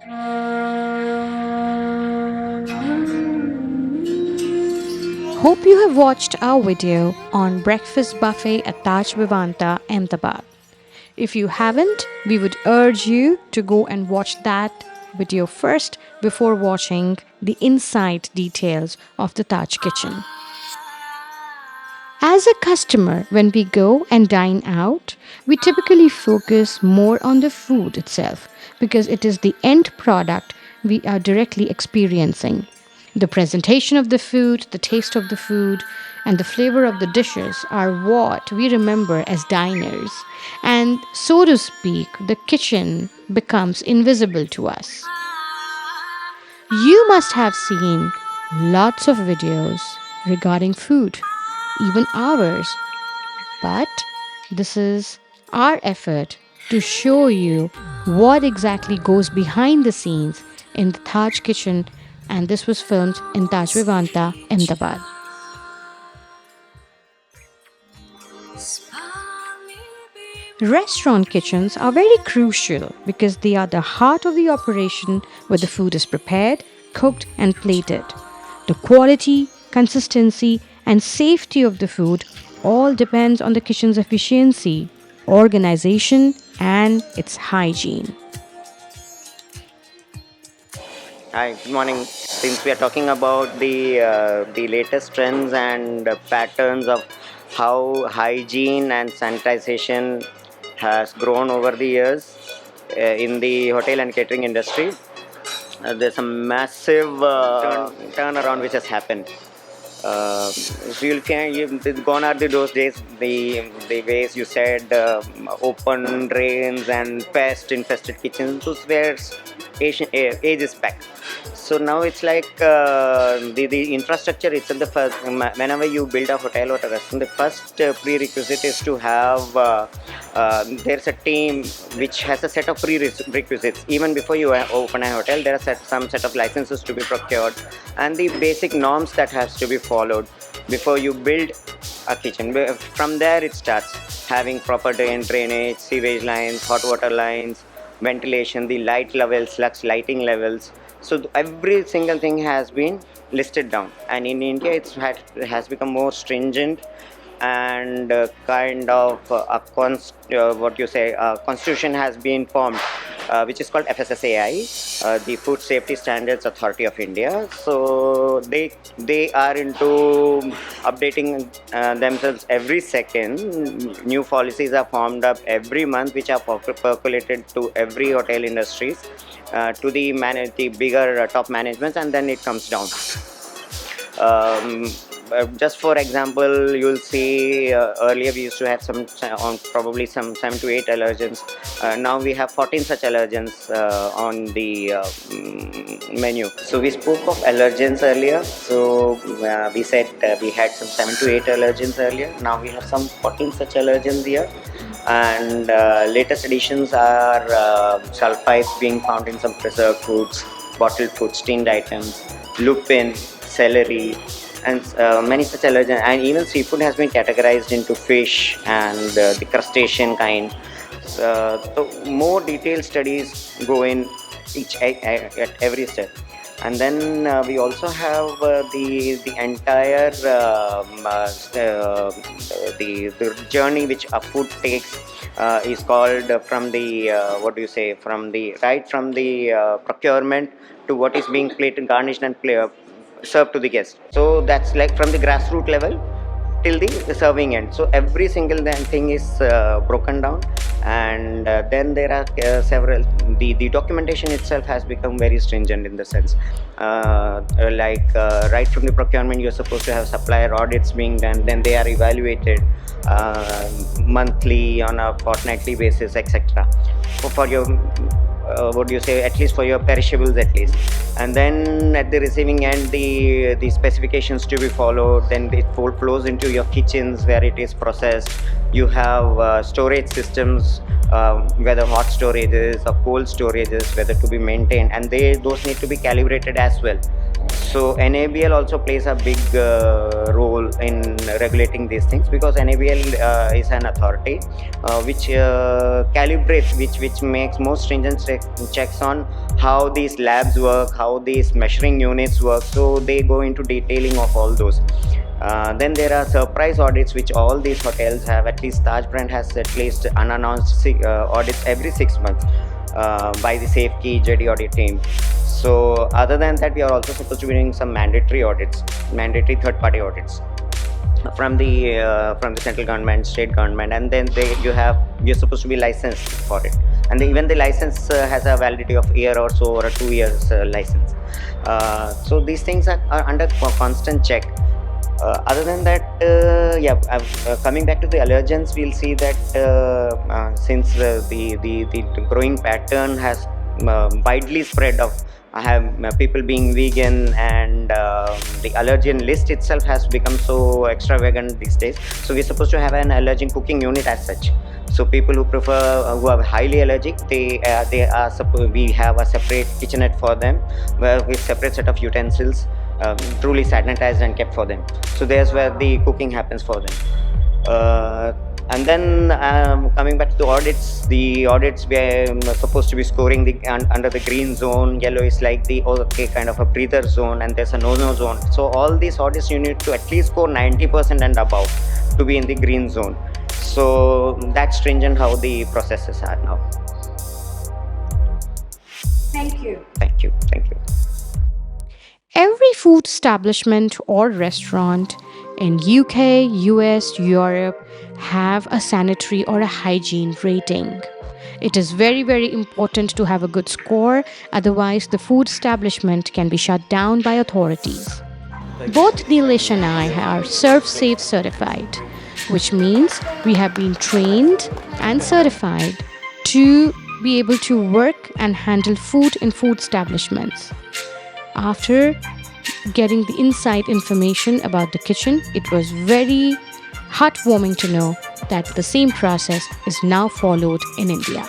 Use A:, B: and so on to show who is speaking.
A: Hope you have watched our video on breakfast buffet at Taj Vivanta, Ahmedabad. If you haven't, we would urge you to go and watch that video first before watching the inside details of the Taj kitchen. As a customer, when we go and dine out, we typically focus more on the food itself because it is the end product we are directly experiencing. The presentation of the food, the taste of the food, and the flavor of the dishes are what we remember as diners. And so to speak, the kitchen becomes invisible to us. You must have seen lots of videos regarding food, even ours. But this is our effort to show you what exactly goes behind the scenes in the Taj kitchen, and this was filmed in Taj Vivanta, Ahmedabad. Restaurant kitchens are very crucial because they are the heart of the operation where the food is prepared, cooked, and plated. The quality, consistency, and safety of the food all depends on the kitchen's efficiency, organization, and its hygiene.
B: Hi, good morning. Since we are talking about the latest trends and patterns of how hygiene and sanitization has grown over the years in the hotel and catering industry, there's a massive turnaround which has happened. If you can, gone are those days, the ways you said, open drains and pest infested kitchens. Those were ages back. So now it's like the infrastructure itself. The first, whenever you build a hotel or a restaurant, the first prerequisite is to have there's a team which has a set of prerequisites. Even before you open a hotel, there are some set of licenses to be procured and the basic norms that has to be followed before you build a kitchen. From there it starts, having proper drainage, sewage lines, hot water lines, ventilation, the light levels, lux lighting levels. So every single thing has been listed down, and in India it has become more stringent and kind of what you say constitution has been formed, which is called FSSAI, the Food Safety Standards Authority of India. So they are into updating themselves every second. New policies are formed up every month, which are percolated to every hotel industries, to the bigger top managements, and then it comes down. Just for example, you'll see earlier we used to have probably some 7 to 8 allergens. Now we have 14 such allergens on the menu. So we spoke of allergens earlier. So we said we had some 7 to 8 allergens earlier. Now we have some 14 such allergens here. And latest additions are sulfites being found in some preserved foods, bottled foods, tinned items, lupin, celery, and many such allergens. And even seafood has been categorized into fish and the crustacean kind. So more detailed studies go in at every step. And then we also have the entire the journey which a food takes is called from the what do you say, from the right from the procurement to what is being plated, garnished, and served to the guest. So that's like from the grassroots level till the serving end. So every single thing is broken down, and then there are several. The documentation itself has become very stringent in the sense, right from the procurement, you're supposed to have supplier audits being done. Then they are evaluated monthly, on a fortnightly basis, etc. For your what do you say, at least for your perishables at least. And then at the receiving end, the specifications to be followed, then it flows into your kitchens where it is processed. You have storage systems, whether hot storages or cold storages, whether to be maintained, and those need to be calibrated as well. So NABL also plays a big role in regulating these things, because NABL is an authority which calibrates, which makes more stringent checks on how these labs work, how these measuring units work. So they go into detailing of all those. Then there are surprise audits which all these hotels have. At least Taj brand has at least unannounced audits every 6 months by the Safekey JD audit team. So other than that, we are also supposed to be doing some mandatory audits, mandatory third-party audits from the central government, state government, and then you're supposed to be licensed for it. And even the license has a validity of year or so, or a 2 years license. So these things are under constant check. Other than that, coming back to the allergens, we'll see that since the growing pattern has widely spread of have people being vegan, and the allergen list itself has become so extravagant these days. So we're supposed to have an allergen cooking unit as such. So people who prefer, who are highly allergic, we have a separate kitchenette for them, with separate set of utensils, truly sanitized and kept for them. So there's where the cooking happens for them. And then coming back to the audits we are supposed to be scoring under the green zone. Yellow is like the okay kind of a breather zone, and there's a no zone. So all these audits you need to at least score 90% and above to be in the green zone. So that's stringent how the processes are now.
C: Thank you.
B: Thank you. Thank you.
A: Every food establishment or restaurant in UK, US, Europe have a sanitary or a hygiene rating. It is very, very important to have a good score, otherwise, the food establishment can be shut down by authorities. Both Nilesh and I are ServSafe certified, which means we have been trained and certified to be able to work and handle food in food establishments. After getting the inside information about the kitchen, it was very heartwarming to know that the same process is now followed in India.